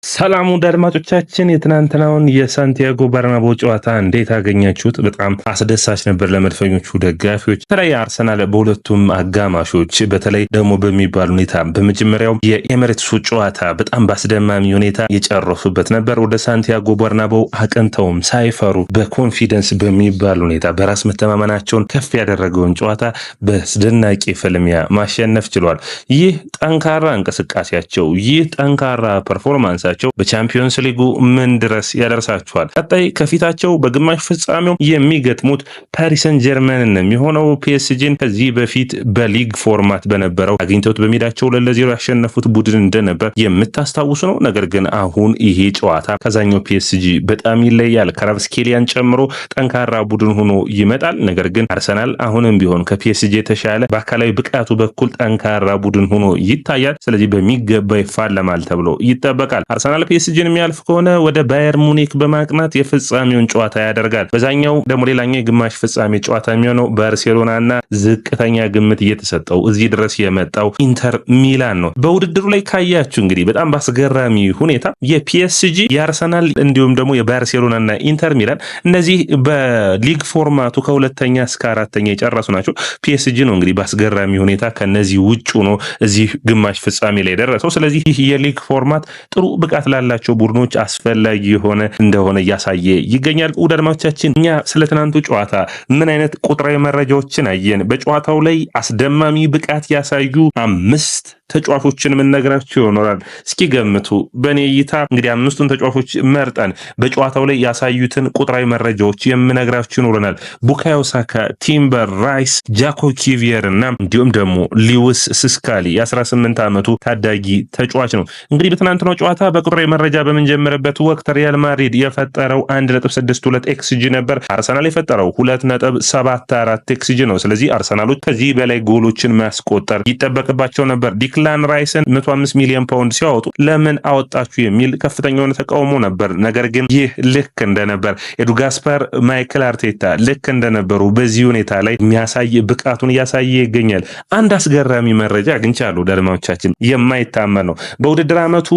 ሰላም ውድ አድማጮቻችን የትናንትናውን የሳንቲያጎ በርናባው ጨዋታ እንዴት አገኛችሁት? በጣም አስደሳች ነበር ለመድፈኞቹ ደጋፊዎች። በተለይ አርሰናል በሁለቱም አጋማሾች በተለይ ደግሞ በሚባል ሁኔታ በመጀመሪያው የኤሚሬትሱ ጨዋታ በጣም በአስደማሚ ሁኔታ የጨረሱበት ነበር። ወደ ሳንቲያጎ በርናባው አቅንተውም ሳይፈሩ በኮንፊደንስ በሚባል ሁኔታ በራስ መተማመናቸውን ከፍ ያደረገውን ጨዋታ በአስደናቂ ፍልሚያ ማሸነፍ ችሏል። ይህ ጠንካራ እንቅስቃሴያቸው፣ ይህ ጠንካራ ፐርፎርማንስ በቻምፒዮንስ ሊጉ ምን ድረስ ያደርሳቸዋል? ቀጣይ ከፊታቸው በግማሽ ፍጻሜው የሚገጥሙት ፓሪስ ሰን ጀርመንን የሚሆነው ፒኤስጂን ከዚህ በፊት በሊግ ፎርማት በነበረው አግኝተውት በሜዳቸው 2-0 ያሸነፉት ቡድን እንደነበር የምታስታውሱ ነው። ነገር ግን አሁን ይሄ ጨዋታ ከዛኛው ፒኤስጂ በጣም ይለያል። ካራቭስኬሊያን ጨምሮ ጠንካራ ቡድን ሆኖ ይመጣል። ነገር ግን አርሰናል አሁንም ቢሆን ከፒኤስጂ የተሻለ በአካላዊ ብቃቱ በኩል ጠንካራ ቡድን ሆኖ ይታያል። ስለዚህ በሚገባ ይፋለማል ተብሎ ይጠበቃል። አርሰናል ፒኤስጂን የሚያልፍ ከሆነ ወደ ባየር ሙኒክ በማቅናት የፍጻሜውን ጨዋታ ያደርጋል። በዛኛው ደግሞ ሌላኛው የግማሽ ፍጻሜ ጨዋታ የሚሆነው ባርሴሎናና ዝቅተኛ ግምት እየተሰጠው እዚህ ድረስ የመጣው ኢንተር ሚላን ነው። በውድድሩ ላይ ካያችሁ እንግዲህ በጣም በአስገራሚ ሁኔታ የፒኤስጂ የአርሰናል እንዲሁም ደግሞ የባርሴሎናና ኢንተር ሚላን እነዚህ በሊግ ፎርማቱ ከሁለተኛ እስከ አራተኛ የጨረሱ ናቸው። ፒኤስጂ ነው እንግዲህ በአስገራሚ ሁኔታ ከነዚህ ውጭ ነው እዚህ ግማሽ ፍጻሜ ላይ ደረሰው። ስለዚህ ይህ የሊግ ፎርማት ጥሩ ብቃት ላላቸው ቡድኖች አስፈላጊ የሆነ እንደሆነ እያሳየ ይገኛል። ውድ አድማጮቻችን እኛ ስለ ትናንቱ ጨዋታ ምን አይነት ቁጥራዊ መረጃዎችን አየን? በጨዋታው ላይ አስደማሚ ብቃት ያሳዩ 5 ተጫዋቾችን የምንነግራችሁ ይሆናል። እስኪ ገምቱ። በእኔ እይታ እንግዲህ 5ቱን ተጫዋቾች መርጠን በጨዋታው ላይ ያሳዩትን ቁጥራዊ መረጃዎች የምነግራችሁ ይኖረናል። ቡካዮ ሳካ፣ ቲምበር፣ ራይስ፣ ጃኮብ ኪቪየር እና እንዲሁም ደግሞ ሊዊስ ስካሊ የ18 ዓመቱ ታዳጊ ተጫዋች ነው። እንግዲህ በትናንትናው ጨዋታ በቁጥራዊ መረጃ በምንጀምርበት ወቅት ሪያል ማድሪድ የፈጠረው 1.62 ኤክስጂ ነበር። አርሰናል የፈጠረው 2.74 ኤክስጂ ነው። ስለዚህ አርሰናሎች ከዚህ በላይ ጎሎችን ማስቆጠር ይጠበቅባቸው ነበር። ዲክላን ራይስን 105 ሚሊዮን ፓውንድ ሲያወጡ ለምን አወጣችሁ የሚል ከፍተኛ የሆነ ተቃውሞ ነበር። ነገር ግን ይህ ልክ እንደነበር ኤዱ ጋስፐር፣ ማይክል አርቴታ ልክ እንደነበሩ በዚህ ሁኔታ ላይ የሚያሳይ ብቃቱን እያሳየ ይገኛል። አንድ አስገራሚ መረጃ አግኝቻለሁ አድማጮቻችን፣ የማይታመን ነው። በውድድር ዓመቱ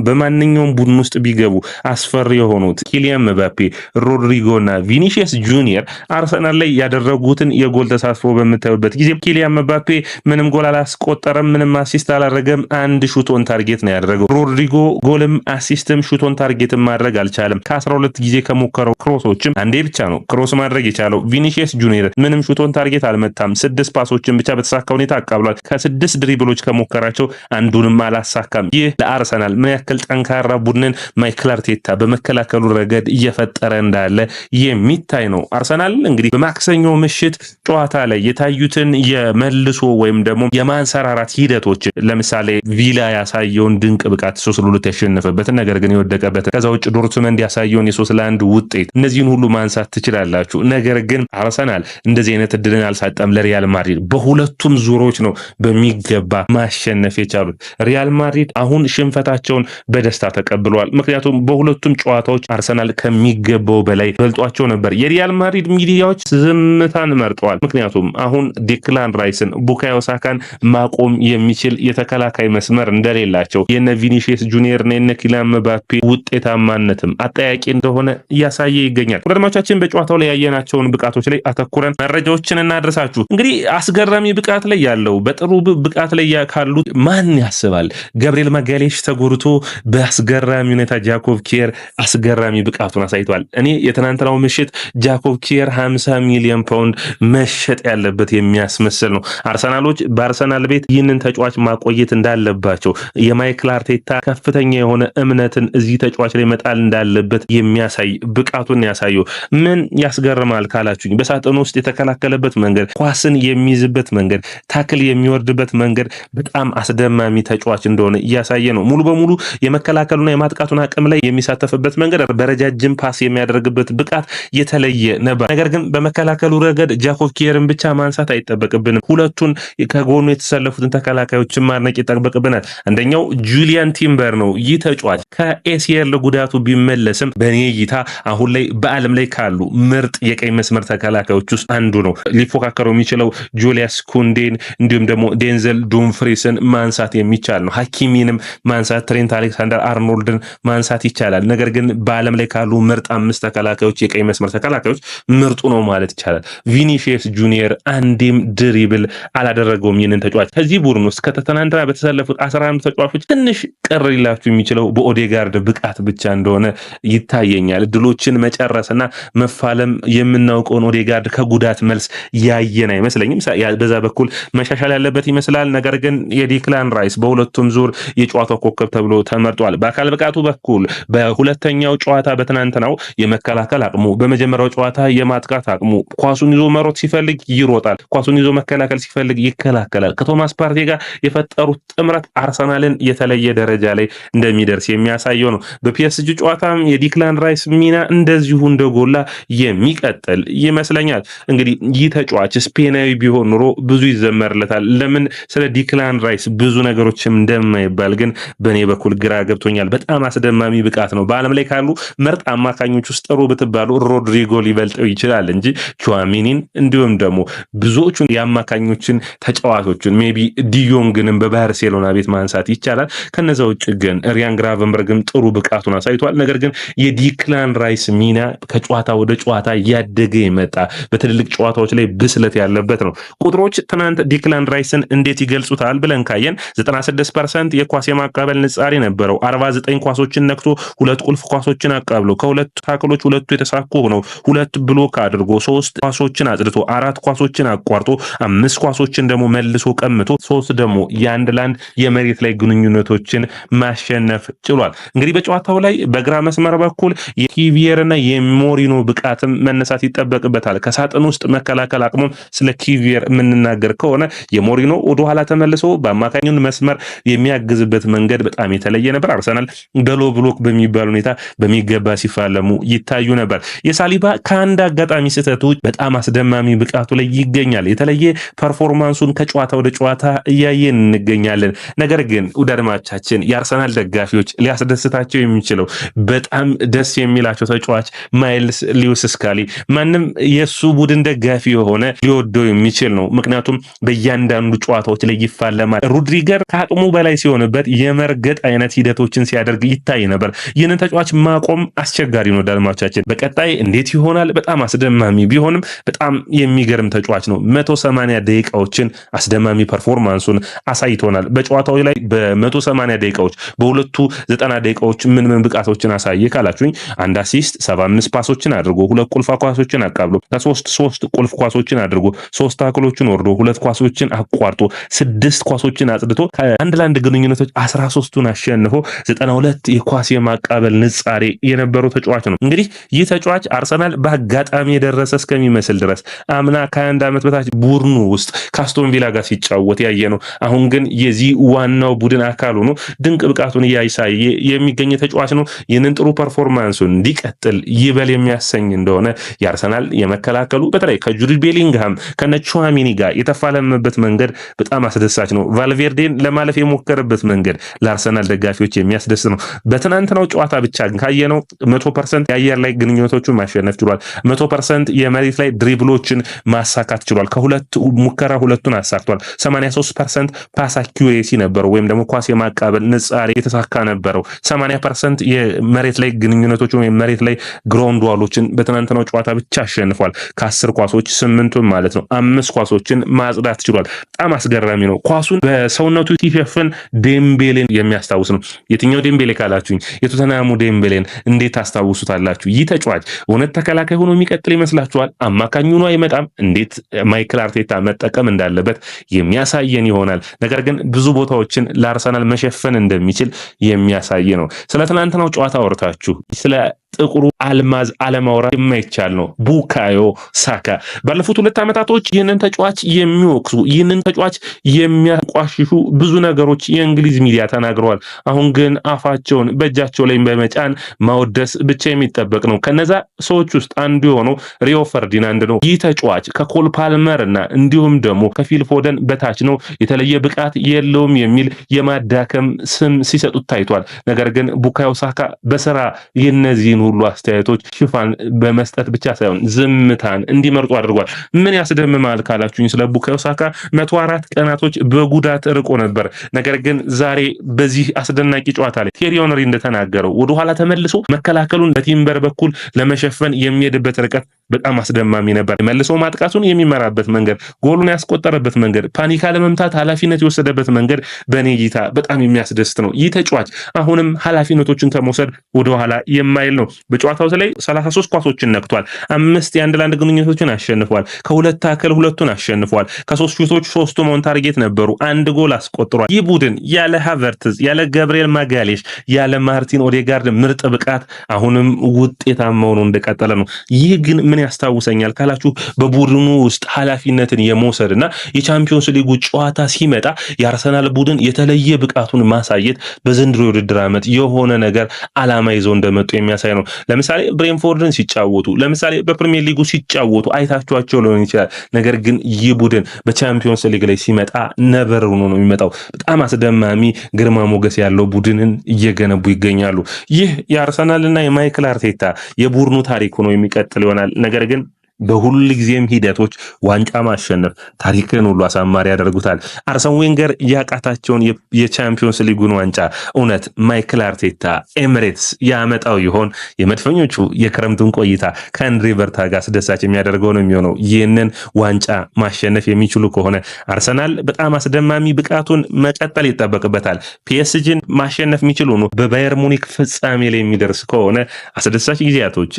በማንኛውም ቡድን ውስጥ ቢገቡ አስፈሪ የሆኑት ኪሊያን ምባፔ፣ ሮድሪጎና ቪኒሺየስ ጁኒየር አርሰናል ላይ ያደረጉትን የጎል ተሳትፎ በምታዩበት ጊዜ ኪሊያን ምባፔ ምንም ጎል አላስቆጠረም፣ ምንም አሲስት አላደረገም። አንድ ሹት ኦን ታርጌት ነው ያደረገው። ሮድሪጎ ጎልም አሲስትም ሹት ኦን ታርጌትም ማድረግ አልቻለም። ከ12 ጊዜ ከሞከረው ክሮሶችም አንዴ ብቻ ነው ክሮስ ማድረግ የቻለው። ቪኒሺየስ ጁኒየር ምንም ሹት ኦን ታርጌት አልመታም። 6 ፓሶችን ብቻ በተሳካ ሁኔታ አቃብሏል። ከ6 ድሪብሎች ከሞከራቸው አንዱንም አላሳካም። ይህ ለአርሰናል ምን ያክል ጠንካራ ቡድንን ማይክል አርቴታ በመከላከሉ ረገድ እየፈጠረ እንዳለ የሚታይ ነው። አርሰናል እንግዲህ በማክሰኞ ምሽት ጨዋታ ላይ የታዩትን የመልሶ ወይም ደግሞ የማንሰራራት ሂደቶች ለምሳሌ ቪላ ያሳየውን ድንቅ ብቃት 3-2 ያሸነፈበትን ነገር ግን የወደቀበትን ከዛ ውጭ ዶርትመንድ ያሳየውን የ3-1 ውጤት እነዚህን ሁሉ ማንሳት ትችላላችሁ። ነገር ግን አርሰናል እንደዚህ አይነት እድልን አልሳጠም ለሪያል ማድሪድ። በሁለቱም ዙሮች ነው በሚገባ ማሸነፍ የቻሉት። ሪያል ማድሪድ አሁን ሽንፈታቸውን በደስታ ተቀብለዋል። ምክንያቱም በሁለቱም ጨዋታዎች አርሰናል ከሚገባው በላይ በልጧቸው ነበር። የሪያል ማድሪድ ሚዲያዎች ዝምታን መርጠዋል። ምክንያቱም አሁን ዲክላን ራይስን፣ ቡካዮ ሳካን ማቆም የሚችል የተከላካይ መስመር እንደሌላቸው የነ ቪኒሺየስ ጁኒየር እና የነ ኪሊያን ምባፔ ውጤታማነትም አጠያቂ እንደሆነ እያሳየ ይገኛል። ወዳጆቻችን በጨዋታው ላይ ያየናቸውን ብቃቶች ላይ አተኩረን መረጃዎችን እናደርሳችሁ። እንግዲህ አስገራሚ ብቃት ላይ ያለው በጥሩ ብቃት ላይ ካሉት ማን ያስባል? ገብርኤል ማጋሌሽ ተጎድቶ በአስገራሚ ሁኔታ ጃኮብ ኪየር አስገራሚ ብቃቱን አሳይቷል። እኔ የትናንትናው ምሽት ጃኮብ ኪየር 50 ሚሊዮን ፓውንድ መሸጥ ያለበት የሚያስመስል ነው። አርሰናሎች በአርሰናል ቤት ይህንን ተጫዋች ማቆየት እንዳለባቸው የማይክል አርቴታ ከፍተኛ የሆነ እምነትን እዚህ ተጫዋች ላይ መጣል እንዳለበት የሚያሳይ ብቃቱን ያሳየው። ምን ያስገርማል ካላችሁኝ በሳጥኑ ውስጥ የተከላከለበት መንገድ፣ ኳስን የሚይዝበት መንገድ፣ ታክል የሚወርድበት መንገድ በጣም አስደማሚ ተጫዋች እንደሆነ እያሳየ ነው። ሙሉ በሙሉ የመከላከሉና የማጥቃቱን አቅም ላይ የሚሳተፍበት መንገድ፣ በረጃጅም ፓስ የሚያደርግበት ብቃት የተለየ ነበር። ነገር ግን በመከላከሉ ረገድ ጃኮብ ኪየርን ብቻ ማንሳት አይጠበቅብንም። ሁለቱን ከጎኑ የተሰለፉትን ተከላካይ ተከላካዮችን ማድነቅ ይጠበቅብናል። አንደኛው ጁሊያን ቲምበር ነው። ይህ ተጫዋች ከኤሲኤል ጉዳቱ ቢመለስም በኔ እይታ አሁን ላይ በዓለም ላይ ካሉ ምርጥ የቀኝ መስመር ተከላካዮች ውስጥ አንዱ ነው። ሊፎካከረው የሚችለው ጁሊያስ ኩንዴን እንዲሁም ደግሞ ዴንዘል ዱምፍሪስን ማንሳት የሚቻል ነው። ሐኪሚንም ማንሳት፣ ትሬንት አሌክሳንደር አርኖልድን ማንሳት ይቻላል። ነገር ግን በዓለም ላይ ካሉ ምርጥ 5 ተከላካዮች የቀኝ መስመር ተከላካዮች ምርጡ ነው ማለት ይቻላል። ቪኒሺየስ ጁኒየር አንዴም ድሪብል አላደረገውም። ይህንን ተጫዋች ከዚህ ቡድን ውስጥ ከተተናንትና በተሰለፉት 11 ተጫዋቾች ትንሽ ቅር ሊላችሁ የሚችለው በኦዴጋርድ ብቃት ብቻ እንደሆነ ይታየኛል። ድሎችን መጨረስና መፋለም የምናውቀውን ኦዴጋርድ ከጉዳት መልስ ያየን አይመስለኝም። በዛ በኩል መሻሻል ያለበት ይመስላል። ነገር ግን የዲክላን ራይስ በሁለቱም ዙር የጨዋታው ኮከብ ተብሎ ተመርጧል። በአካል ብቃቱ በኩል በሁለተኛው ጨዋታ በትናንትናው የመከላከል አቅሙ፣ በመጀመሪያው ጨዋታ የማጥቃት አቅሙ፣ ኳሱን ይዞ መሮጥ ሲፈልግ ይሮጣል፣ ኳሱን ይዞ መከላከል ሲፈልግ ይከላከላል። ከቶማስ ፓርቴ ጋር የፈጠሩት ጥምረት አርሰናልን የተለየ ደረጃ ላይ እንደሚደርስ የሚያሳየው ነው። በፒኤስጂ ጨዋታም የዲክላን ራይስ ሚና እንደዚሁ እንደጎላ የሚቀጥል ይመስለኛል። እንግዲህ ይህ ተጫዋች ስፔናዊ ቢሆን ኑሮ ብዙ ይዘመርለታል። ለምን ስለ ዲክላን ራይስ ብዙ ነገሮችም እንደማይባል ግን በእኔ በኩል ግራ ገብቶኛል። በጣም አስደማሚ ብቃት ነው። በዓለም ላይ ካሉ ምርጥ አማካኞች ውስጥ ጥሩ ብትባሉ ሮድሪጎ ሊበልጠው ይችላል እንጂ ቹዋሚኒን እንዲሁም ደግሞ ብዙዎቹን የአማካኞችን ተጫዋቾችን ሜቢ ዲዮንግንም በባርሴሎና ቤት ማንሳት ይቻላል። ከነዛ ውጭ ግን ሪያን ግራቨንበርግም ጥሩ ብቃቱን አሳይቷል። ነገር ግን የዲክላን ራይስ ሚና ከጨዋታ ወደ ጨዋታ ያደገ የመጣ በትልልቅ ጨዋታዎች ላይ ብስለት ያለበት ነው። ቁጥሮች ትናንት ዲክላን ራይስን እንዴት ይገልጹታል ብለን ካየን 96% የኳስ የማቀበል ንጻሬ ነበረው። 49 ኳሶችን ነክቶ 2 ቁልፍ ኳሶችን አቀብሎ ከሁለቱ ታክሎች 2 የተሳኩ ሆነው 2 ብሎክ አድርጎ 3 ኳሶችን አጽድቶ 4 ኳሶችን አቋርጦ 5 ኳሶችን ደግሞ መልሶ ቀምቶ 3 ደግሞ የአንድ ላንድ የመሬት ላይ ግንኙነቶችን ማሸነፍ ችሏል። እንግዲህ በጨዋታው ላይ በግራ መስመር በኩል የኪቪየርና የሞሪኖ ብቃትም መነሳት ይጠበቅበታል። ከሳጥን ውስጥ መከላከል አቅሙ ስለ ኪቪየር የምንናገር ከሆነ የሞሪኖ ወደ ኋላ ተመልሶ በአማካኙን መስመር የሚያግዝበት መንገድ በጣም የተለየ ነበር። አርሰናል በሎ ብሎክ በሚባል ሁኔታ በሚገባ ሲፋለሙ ይታዩ ነበር። የሳሊባ ከአንድ አጋጣሚ ስህተት ውጭ በጣም አስደማሚ ብቃቱ ላይ ይገኛል። የተለየ ፐርፎርማንሱን ከጨዋታ ወደ ጨዋታ እያየን እንገኛለን። ነገር ግን ውድ አድማጮቻችን የአርሰናል ደጋፊዎች ሊያስደስታቸው የሚችለው በጣም ደስ የሚላቸው ተጫዋች ማይልስ ሊዩስ ስካሊ ማንም የሱ ቡድን ደጋፊ የሆነ ሊወደው የሚችል ነው። ምክንያቱም በእያንዳንዱ ጨዋታዎች ላይ ይፋለማል። ሩድሪገር ከአቅሙ በላይ ሲሆንበት የመርገጥ አይነት ሂደቶችን ሲያደርግ ይታይ ነበር። ይህንን ተጫዋች ማቆም አስቸጋሪ ነው። ዳልማቻችን በቀጣይ እንዴት ይሆናል? በጣም አስደማሚ ቢሆንም በጣም የሚገርም ተጫዋች ነው። 180 ደቂቃዎችን አስደማሚ ፐርፎርማንሱን አሳይቶናል። በጨዋታው ላይ በ180 ደቂቃዎች በሁለቱ 90 ደቂቃዎች ምን ብቃቶችን አሳየ ካላችሁኝ 1 አሲስት፣ 75 ፓሶችን አድርጎ 2 ቁልፍ ኳሶችን አቃብሎ ከ3 ቁልፍ ኳሶችን አድርጎ 3 ታክሎችን ወርዶ 2 ኳሶችን አቋርጦ 6 ኳሶችን አጽድቶ ከአንድ ላንድ ግንኙነቶች 13ቱን አሸንፎ 92 የኳስ የማቃበል ንጻሬ የነበረው ተጫዋች ነው። እንግዲህ ይህ ተጫዋች አርሰናል በአጋጣሚ የደረሰ እስከሚመስል ድረስ አምና ከ21 ዓመት በታች ቡድኑ ውስጥ ካስቶን ቪላ ጋር ሲጫወት ያየ ነው። አሁን ግን የዚህ ዋናው ቡድን አካል ሆኖ ድንቅ ብቃቱን እያሳየ የሚገኝ ተጫዋች ነው። ይህንን ጥሩ ፐርፎርማንሱን እንዲቀጥል ይበል የሚያሰኝ እንደሆነ የአርሰናል የመከላከሉ በተለይ ከጁድ ቤሊንግሃም ከነቹዋሚኒ ጋር የተፋለመበት መንገድ በጣም አስደሳች ነው። ቫልቬርዴን ለማለፍ የሞከረበት መንገድ ለአርሰናል ደጋፊዎች የሚያስደስት ነው። በትናንትናው ጨዋታ ብቻ ካየነው 100% የአየር ላይ ግንኙነቶቹን ማሸነፍ ችሏል። 100% የመሬት ላይ ድሪብሎችን ማሳካት ችሏል። ከሁለት ሙከራ ሁለቱን አሳክቷል። 83% ፓስ አኪዩሬሲ ነበረው ወይም ደግሞ ኳስ የማቃበል ንጻሬ የተሳካ ነበረው። 80% የመሬት ላይ ግንኙነቶችን ወይም መሬት ላይ ግራውንድ ዋሎችን በትናንትናው ጨዋታ ብቻ አሸንፏል። ከ10 ኳሶች 8ቱን ማለት ነው 5 ኳሶችን ማጽዳት ችሏል። በጣም አስገራሚ ነው። ኳሱን በሰውነቱ ሲሸፍን ዴምቤሌን የሚያስታውስ ነው። የትኛው ዴምቤሌ ካላችሁኝ የቶተንሃሙ ዴምቤሌን እንዴት ታስታውሱታላችሁ? ይህ ተጫዋች እውነት ተከላካይ ሆኖ የሚቀጥል ይመስላችኋል? አማካኝ ሆኖ አይመጣም? እንዴት ማይክል አርቴታ መጠቀም እንዳለበት የሚያሳየን ይሆናል። ነገር ግን ብዙ ቦታዎችን ለአርሰናል መሸፈን እንደሚችል የሚያሳይ ነው። ስለ ትናንትናው ጨዋታ ወርታችሁ ስለ ጥቁሩ አልማዝ አለማውራት የማይቻል ነው። ቡካዮ ሳካ ባለፉት 2 ዓመታቶች ይህንን ተጫዋች የሚወቅሱ ይህንን ተጫዋች የሚያቋሽሹ ብዙ ነገሮች የእንግሊዝ ሚዲያ ተናግረዋል። አሁን ግን አፋቸውን በእጃቸው ላይ በመጫን ማወደስ ብቻ የሚጠበቅ ነው። ከነዛ ሰዎች ውስጥ አንዱ የሆነው ሪዮ ፈርዲናንድ ነው። ይህ ተጫዋች ከኮል ፓልመር እና እንዲሁም ደግሞ ከፊል ፎደን በታች ነው፣ የተለየ ብቃት የለውም የሚል የማዳከም ስም ሲሰጡት ታይቷል። ነገር ግን ቡካዮ ሳካ በስራ የነዚህን ሁሉ አስተያየቶች ሽፋን በመስጠት ብቻ ሳይሆን ዝምታን እንዲመርጡ አድርጓል። ምን ያስደምማል ካላችሁኝ ስለ ቡካዮ ሳካ 104 ቀናቶች በጉዳት ርቆ ነበር። ነገር ግን ዛሬ በዚህ አስደናቂ ጨዋታ ላይ ቴሪ ሄንሪ እንደተናገረው ወደ ኋላ ተመልሶ መከላከሉን በቲምበር በኩል ለመሸፈን የሚሄድበት ርቀት በጣም አስደማሚ ነበር። መልሶ ማጥቃቱን የሚመራበት መንገድ፣ ጎሉን ያስቆጠረበት መንገድ፣ ፓኒካ ለመምታት ኃላፊነት የወሰደበት መንገድ በኔ እይታ በጣም የሚያስደስት ነው። ይህ ተጫዋች አሁንም ኃላፊነቶችን ከመውሰድ ወደ ኋላ የማይል ነው። በጨዋታው ላይ 33 ኳሶችን ነክቷል። 5 የአንድ ለአንድ ግንኙነቶችን አሸንፏል። ከሁለት ታከል 2ቱን አሸንፏል። ከ3 ሹቶች 3ቱ ኦን ታርጌት ነበሩ። 1 ጎል አስቆጥሯል። ይህ ቡድን ያለ ሃቨርትዝ፣ ያለ ገብርኤል ማጋሌሽ፣ ያለ ማርቲን ኦዴጋርድ ምርጥ ብቃት አሁንም ውጤታማ ሆኖ እንደቀጠለ ነው። ይህ ግን ምን ያስታውሰኛል ካላችሁ በቡድኑ ውስጥ ኃላፊነትን የመውሰድና የቻምፒዮንስ ሊጉ ጨዋታ ሲመጣ የአርሰናል ቡድን የተለየ ብቃቱን ማሳየት በዘንድሮ የውድድር ዓመት የሆነ ነገር አላማ ይዘው እንደመጡ የሚያሳይ ነው። ለምሳሌ ብሬንፎርድን ሲጫወቱ፣ ለምሳሌ በፕሪሚየር ሊጉ ሲጫወቱ አይታችኋቸው ሊሆን ይችላል። ነገር ግን ይህ ቡድን በቻምፒዮንስ ሊግ ላይ ሲመጣ ነበር ሆኖ ነው የሚመጣው። በጣም አስደማሚ ግርማ ሞገስ ያለው ቡድንን እየገነቡ ይገኛሉ። ይህ የአርሰናልና የማይክል አርቴታ የቡድኑ ታሪክ ሆኖ የሚቀጥል ይሆናል። ነገር ግን በሁሉ ጊዜም ሂደቶች ዋንጫ ማሸነፍ ታሪክን ሁሉ አሳማሪ ያደርጉታል። አርሰን ዌንገር ያቃታቸውን የቻምፒዮንስ ሊጉን ዋንጫ እውነት ማይክል አርቴታ ኤሚሬትስ ያመጣው ይሆን? የመድፈኞቹ የክረምቱን ቆይታ ከአንድሬ በርታ ጋር አስደሳች የሚያደርገው ነው የሚሆነው። ይህንን ዋንጫ ማሸነፍ የሚችሉ ከሆነ አርሰናል በጣም አስደማሚ ብቃቱን መቀጠል ይጠበቅበታል። ፒኤስጂን ማሸነፍ የሚችሉ ነው በባየር ሙኒክ ፍጻሜ ላይ የሚደርስ ከሆነ አስደሳች ጊዜያቶች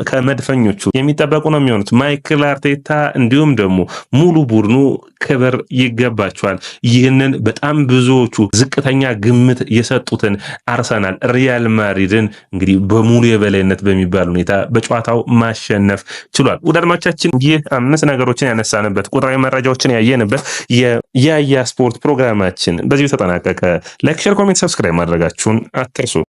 ከመድፈኞቹ የሚጠበቁ ነው የሚሆኑት። ማይክል አርቴታ እንዲሁም ደግሞ ሙሉ ቡድኑ ክብር ይገባቸዋል። ይህንን በጣም ብዙዎቹ ዝቅተኛ ግምት የሰጡትን አርሰናል ሪያል ማድሪድን እንግዲህ በሙሉ የበላይነት በሚባል ሁኔታ በጨዋታው ማሸነፍ ችሏል። ውድ አድማጮቻችን ይህ 5 ነገሮችን ያነሳንበት ቁጥራዊ መረጃዎችን ያየንበት የያያ ስፖርት ፕሮግራማችን በዚሁ ተጠናቀቀ። ላይክ፣ ሼር፣ ኮሜንት፣ ሰብስክራይብ ማድረጋችሁን አትርሱ።